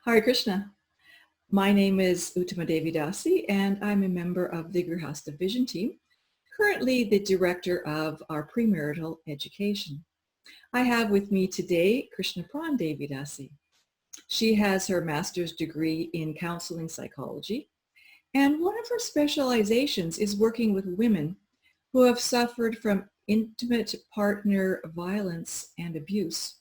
Hare Krishna. My name is Uttama Devi Dasi, and I'm a member of the Grihastha Vision Team, currently the director of our premarital education. I have with me today Krishna-Prana Devi Dasi. She has her master's degree in counseling psychology, and one of her specializations is working with women who have suffered from intimate partner violence and abuse,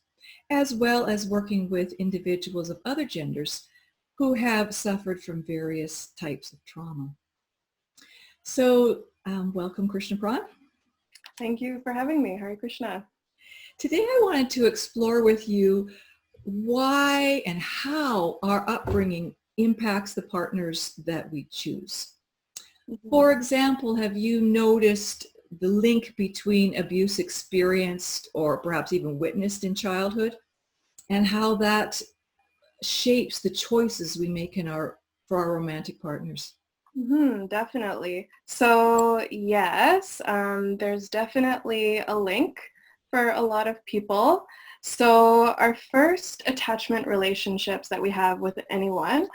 as well as working with individuals of other genders who have suffered from various types of trauma. So welcome, Krishna-Prana. Thank you for having me. Hare Krishna. Today I wanted to explore with you why and how our upbringing impacts the partners that we choose. For example, have you noticed the link between abuse experienced or perhaps even witnessed in childhood and how that shapes the choices we make for our romantic partners? Definitely. So yes, there's definitely a link for a lot of people. So our first attachment relationships that we have with anyone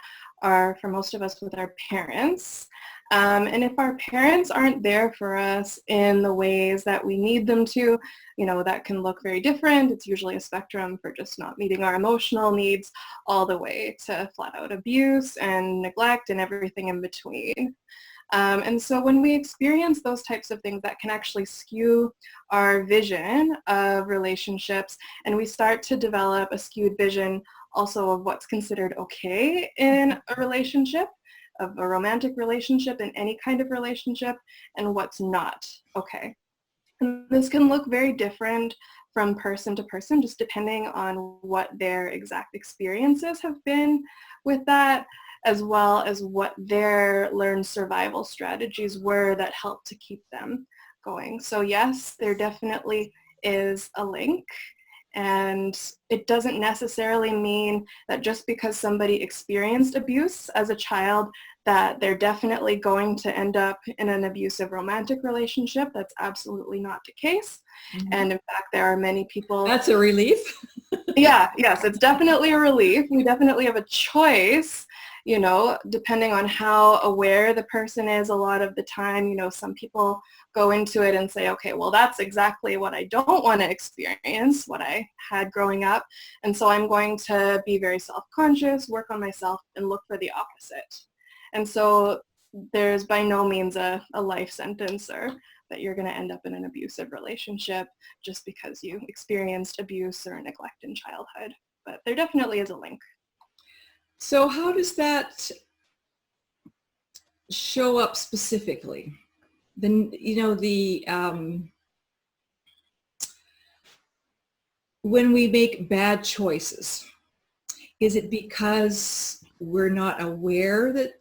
are, for most of us, with our parents. And if our parents aren't there for us in the ways that we need them to, that can look very different. It's usually a spectrum for just not meeting our emotional needs all the way to flat out abuse and neglect and everything in between. And so when we experience those types of things, that can actually skew our vision of relationships, and we start to develop a skewed vision also of what's considered okay in a relationship, of a romantic relationship, in any kind of relationship, and what's not okay. And this can look very different from person to person, just depending on what their exact experiences have been with that, as well as what their learned survival strategies were that helped to keep them going. So yes, there definitely is a link. And it doesn't necessarily mean that just because somebody experienced abuse as a child that they're definitely going to end up in an abusive romantic relationship. That's absolutely not the case. Mm-hmm. And in fact, there are many people... That's a relief. Yes, it's definitely a relief. We definitely have a choice, depending on how aware the person is. A lot of the time, some people go into it and say, okay, well, that's exactly what I don't want to experience, what I had growing up. And so I'm going to be very self-conscious, work on myself, and look for the opposite. And so there's by no means a life sentence or that you're going to end up in an abusive relationship just because you experienced abuse or neglect in childhood. But there definitely is a link. So how does that show up specifically? When we make bad choices, is it because we're not aware that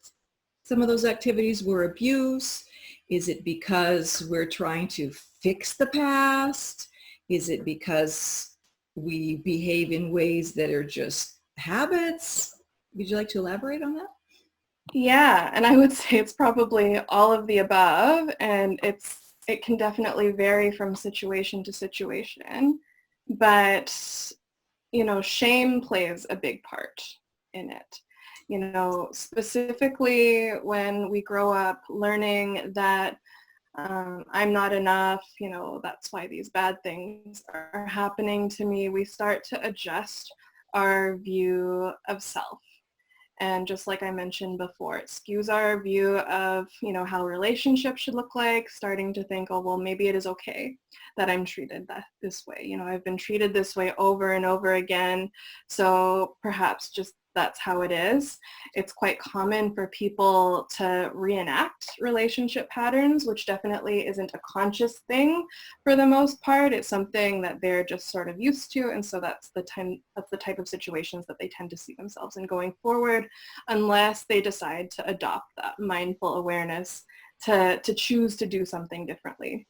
some of those activities were abuse? Is it because we're trying to fix the past? Is it because we behave in ways that are just habits? Would you like to elaborate on that? Yeah, and I would say it's probably all of the above, and it can definitely vary from situation to situation. But, shame plays a big part in it. Specifically when we grow up learning that I'm not enough, that's why these bad things are happening to me, we start to adjust our view of self. And just like I mentioned before, it skews our view of, how relationships should look like, starting to think, oh, well, maybe it is okay that I'm treated this way. I've been treated this way over and over again. So perhaps just that's how it is. It's quite common for people to reenact relationship patterns, which definitely isn't a conscious thing for the most part. It's something that they're just sort of used to. And so that's the type of situations that they tend to see themselves in going forward, unless they decide to adopt that mindful awareness to choose to do something differently.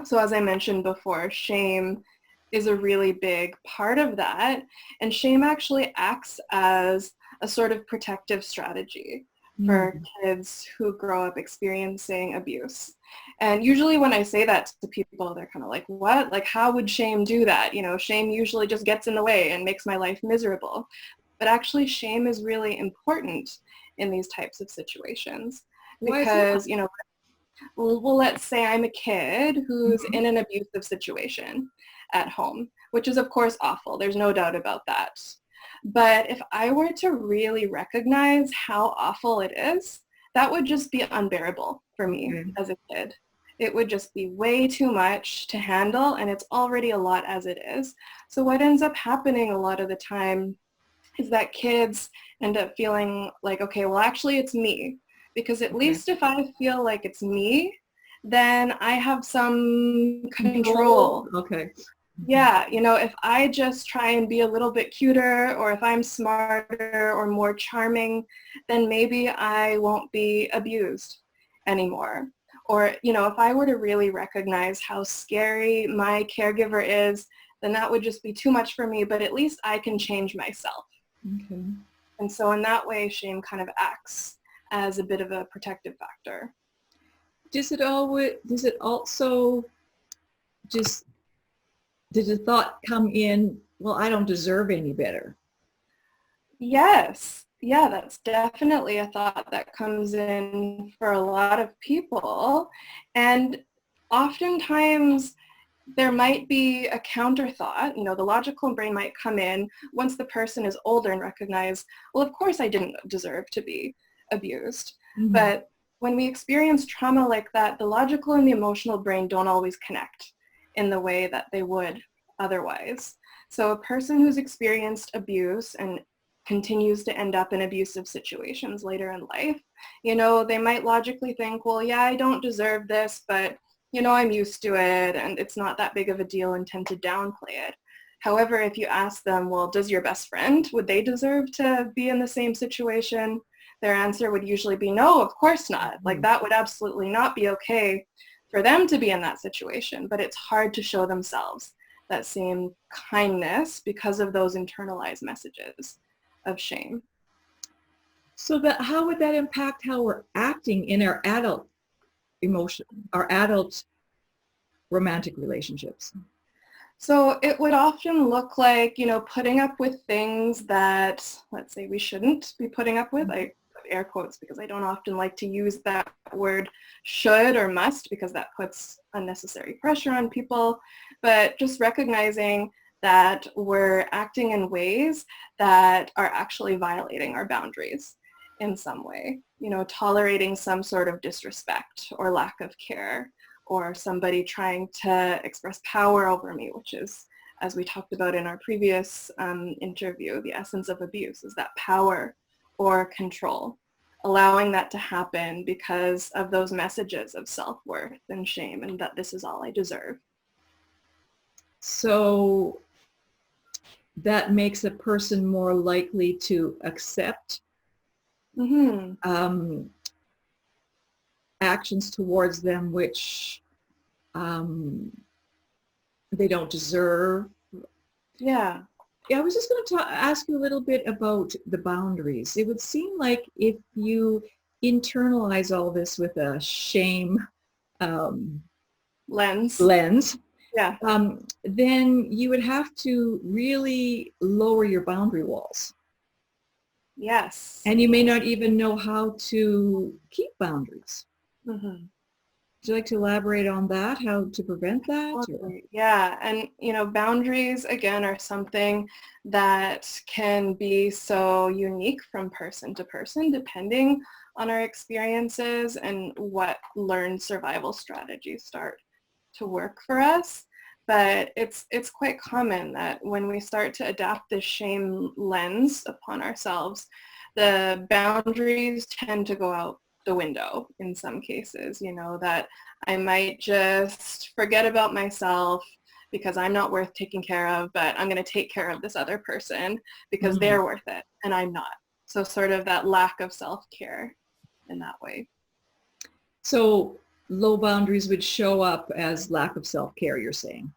So as I mentioned before, shame is a really big part of that. And shame actually acts as a sort of protective strategy for kids who grow up experiencing abuse. And usually when I say that to people, they're kind of like, what? Like, how would shame do that? Shame usually just gets in the way and makes my life miserable. but actually shame is really important in these types of situations. Why is Because, that? well, let's say I'm a kid who's Mhm. in an abusive situation at home, which is of course awful. There's no doubt about that. But if I were to really recognize how awful it is, that would just be unbearable for me Okay. as a kid. It would just be way too much to handle, and it's already a lot as it is. So what ends up happening a lot of the time is that kids end up feeling like, okay, well, actually it's me. Because at Okay. least if I feel like it's me, then I have some Control? control. Okay. Mhm. Yeah, if I just try and be a little bit cuter, or if I'm smarter or more charming, then maybe I won't be abused anymore. Or, if I were to really recognize how scary my caregiver is, then that would just be too much for me, but at least I can change myself. Okay. And so in that way, shame kind of acts as a bit of a protective factor. Does it also just, did the thought come in, well, I don't deserve any better? Yes. Yeah, that's definitely a thought that comes in for a lot of people. And oftentimes there might be a counter thought, the logical brain might come in once the person is older and recognize, well, of course I didn't deserve to be abused. Mhm. But when we experience trauma like that, the logical and the emotional brain don't always connect in the way that they would otherwise. So a person who's experienced abuse and continues to end up in abusive situations later in life, they might logically think, well, yeah, I don't deserve this, but I'm used to it and it's not that big of a deal, and tend to downplay it. However, if you ask them, well, does your best friend, would they deserve to be in the same situation? Their answer would usually be no, of course not. Like, Mhm. that would absolutely not be okay for them to be in that situation, but it's hard to show themselves that same kindness because of those internalized messages of shame. So that, how would that impact how we're acting in our adult emotion, our adult romantic relationships? So it would often look like, putting up with things that, let's say, we shouldn't be putting up with. I put air quotes because I don't often like to use that word should or must, because that puts unnecessary pressure on people. But just recognizing that we're acting in ways that are actually violating our boundaries in some way, tolerating some sort of disrespect or lack of care, or somebody trying to express power over me, which is, as we talked about in our previous interview, the essence of abuse is that power or control. Allowing that to happen because of those messages of self-worth and shame, and that this is all I deserve. So that makes a person more likely to accept Mm-hmm. um, actions towards them which um, they don't deserve. Yeah. Yeah, I was just going to ask you a little bit about the boundaries. It would seem like if you internalize all this with a shame um, Lens. lens, Yeah. then you would have to really lower your boundary walls. Yes. And you may not even know how to keep boundaries. Mm-hmm. Would you like to elaborate on that, how to prevent that? Or? Totally. Yeah. And, boundaries, again, are something that can be so unique from person to person, depending on our experiences and what learned survival strategies start to work for us. But it's quite common that when we start to adapt this shame lens upon ourselves, the boundaries tend to go out the window in some cases, that I might just forget about myself because I'm not worth taking care of, but I'm going to take care of this other person because Mhm. they're worth it and I'm not. So sort of that lack of self-care in that way. So low boundaries would show up as lack of self-care, you're saying.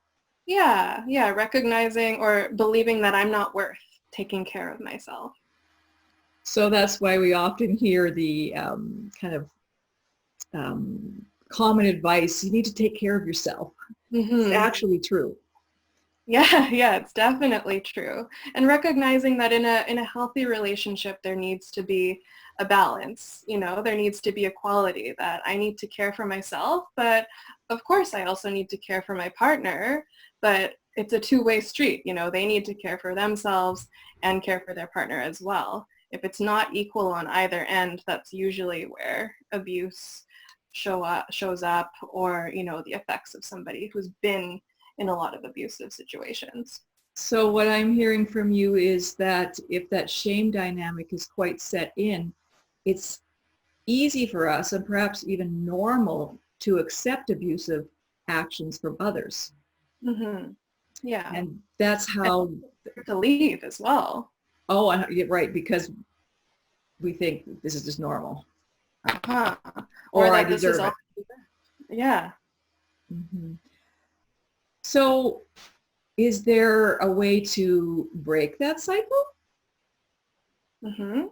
Yeah, yeah, recognizing or believing that I'm not worth taking care of myself. So that's why we often hear the kind of common advice, you need to take care of yourself. It's Mm-hmm. actually true. Yeah, yeah, it's definitely true. And recognizing that in a healthy relationship there needs to be a balance, there needs to be equality, that I need to care for myself, but of course I also need to care for my partner, but it's a two-way street, they need to care for themselves and care for their partner as well. If it's not equal on either end, that's usually where abuse shows up, or, the effects of somebody who's been in a lot of abusive situations. So what I'm hearing from you is that if that shame dynamic is quite set in, it's easy for us and perhaps even normal to accept abusive actions from others. Mm-hmm. Yeah. And that's And how, to leave as well. oh, you're right, because we think this is just normal. Uh-huh. Or Or I that this is deserve all. it. Yeah. Mm-hmm. So is there a way to break that cycle? Mm-hmm.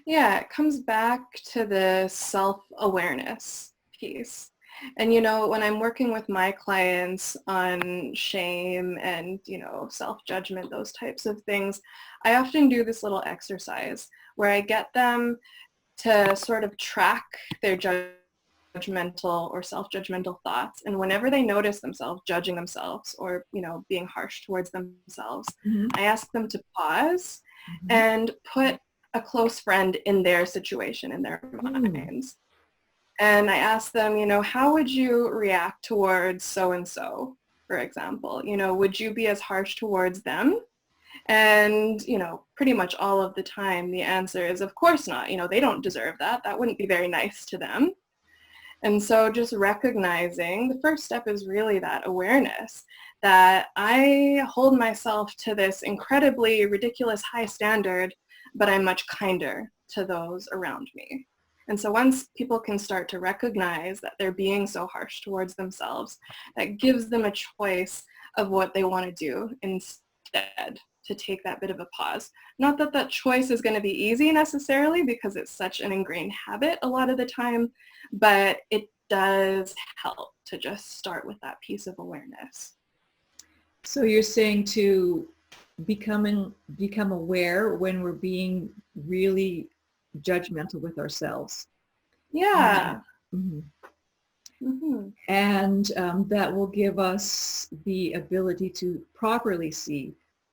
Yeah, it comes back to the self-awareness piece. And, when I'm working with my clients on shame and, self-judgment, those types of things, I often do this little exercise where I get them to sort of track their judgmental or self-judgmental thoughts. And whenever they notice themselves judging themselves or, being harsh towards themselves, Mm-hmm. I ask them to pause Mm-hmm. and put a close friend in their situation, in their minds. And I ask them, how would you react towards so-and-so, for example? Would you be as harsh towards them? And, pretty much all of the time, the answer is, of course not. They don't deserve that. That wouldn't be very nice to them. And so just recognizing, the first step is really that awareness that I hold myself to this incredibly ridiculous high standard, but I'm much kinder to those around me. And so once people can start to recognize that they're being so harsh towards themselves, that gives them a choice of what they want to do instead, to take that bit of a pause. Not that that choice is going to be easy necessarily, because it's such an ingrained habit a lot of the time, but it does help to just start with that piece of awareness. So you're saying to become aware when we're being really judgmental with ourselves. Yeah. Mm-hmm. Mm-hmm. And that will give us the ability to properly see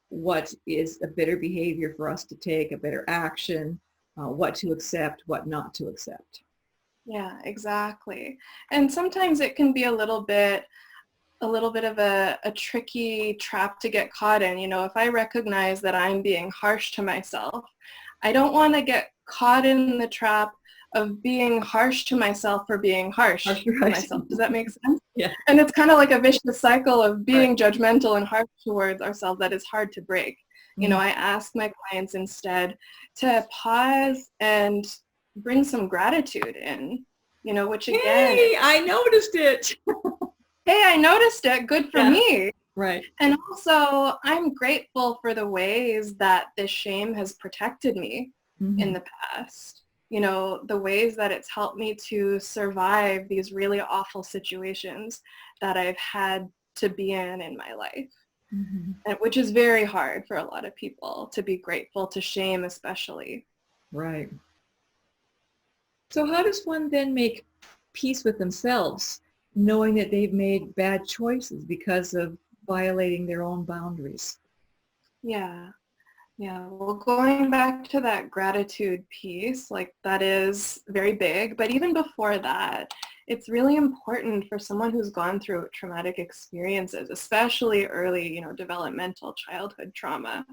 what is a better behavior for us to take, a better action, what to accept, what not to accept. Yeah, exactly. And sometimes it can be a little bit of a tricky trap to get caught in. If I recognize that I'm being harsh to myself, I don't want to get caught in the trap of being harsh to myself for being harsh to myself. Does that make sense? Yeah. And it's kind of like a vicious cycle of being Right. judgmental and harsh towards ourselves that is hard to break. Mm-hmm. I ask my clients instead to pause and bring some gratitude in, which again, Hey, I noticed it. hey, I noticed it, good for Yeah. me. Right. And also, I'm grateful for the ways that this shame has protected me in the past. The ways that it's helped me to survive these really awful situations that I've had to be in my life. Mm-hmm. And, which is very hard for a lot of people, to be grateful to shame especially. Right. So how does one then make peace with themselves, knowing that they've made bad choices because of violating their own boundaries? Yeah. Yeah, well, going back to that gratitude piece, like that is very big. But even before that, it's really important for someone who's gone through traumatic experiences, especially early, developmental childhood trauma,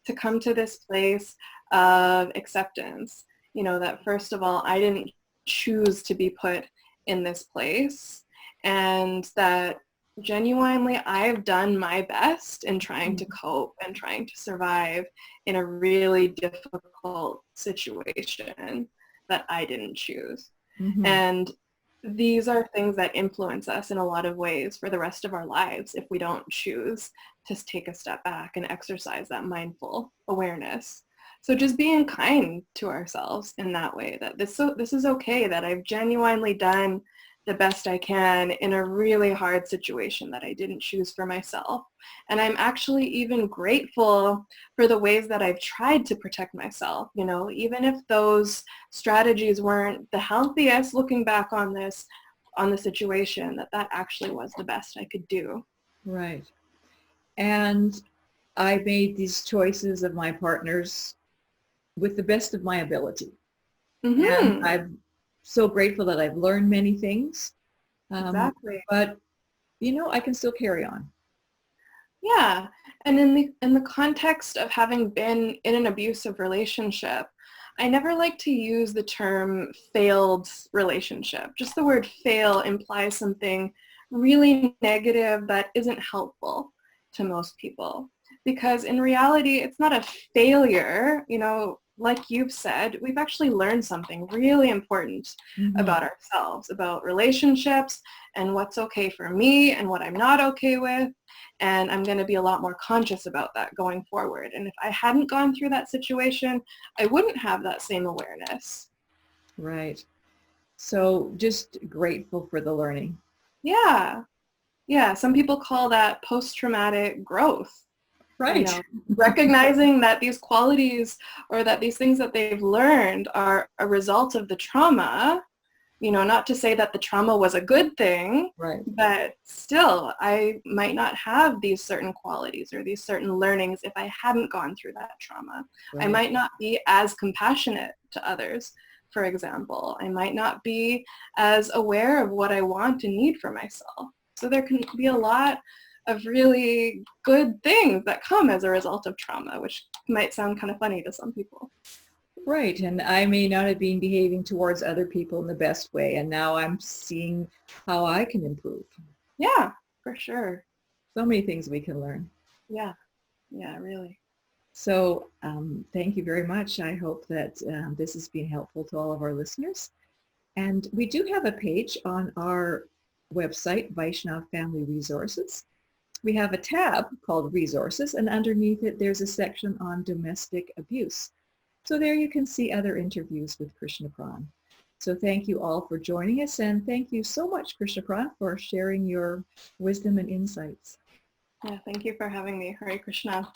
to come to this place of acceptance. That first of all, I didn't choose to be put in this place, and that genuinely I've done my best in trying to cope and trying to survive in a really difficult situation that I didn't choose. Mm-hmm. And these are things that influence us in a lot of ways for the rest of our lives if we don't choose to take a step back and exercise that mindful awareness. So just being kind to ourselves in that way, that this is okay, that I've genuinely done the best I can in a really hard situation that I didn't choose for myself. And I'm actually even grateful for the ways that I've tried to protect myself, you know, even if those strategies weren't the healthiest, looking back on this, on the situation, that actually was the best I could do. Right. And I made these choices of my partners with the best of my ability. And Mm-hmm. I'm so grateful that I've learned many things. Exactly. But, you know, I can still carry on. Yeah. And in the context of having been in an abusive relationship, I never like to use the term failed relationship. Just the word fail implies something really negative that isn't helpful to most people. Because in reality, it's not a failure. You know, like you've said, we've actually learned something really important Mhm. about ourselves, about relationships and what's okay for me and what I'm not okay with. And I'm going to be a lot more conscious about that going forward. And if I hadn't gone through that situation, I wouldn't have that same awareness. Right. So just grateful for the learning. Yeah. Yeah. Some people call that post-traumatic growth. You Right. know, recognizing that these qualities or that these things that they've learned are a result of the trauma. You know, not to say that the trauma was a good thing, Right. but still, I might not have these certain qualities or these certain learnings if I hadn't gone through that trauma. I Right. might not be as compassionate to others, for example. I might not be as aware of what I want and need for myself. So there can be a lot of really good things that come as a result of trauma, which might sound kind of funny to some people. Right. And I may not have been behaving towards other people in the best way. And now I'm seeing how I can improve. Yeah, for sure. So many things we can learn. Yeah, yeah, really. So thank you very much. I hope that this has been helpful to all of our listeners. And we do have a page on our website, Vaishnav Family Resources. We have a tab called Resources, and underneath it, there's a section on domestic abuse. So there you can see other interviews with Krishna-Prana. So thank you all for joining us, and thank you so much, Krishna-Prana, for sharing your wisdom and insights. Yeah, thank you for having me. Hare Krishna.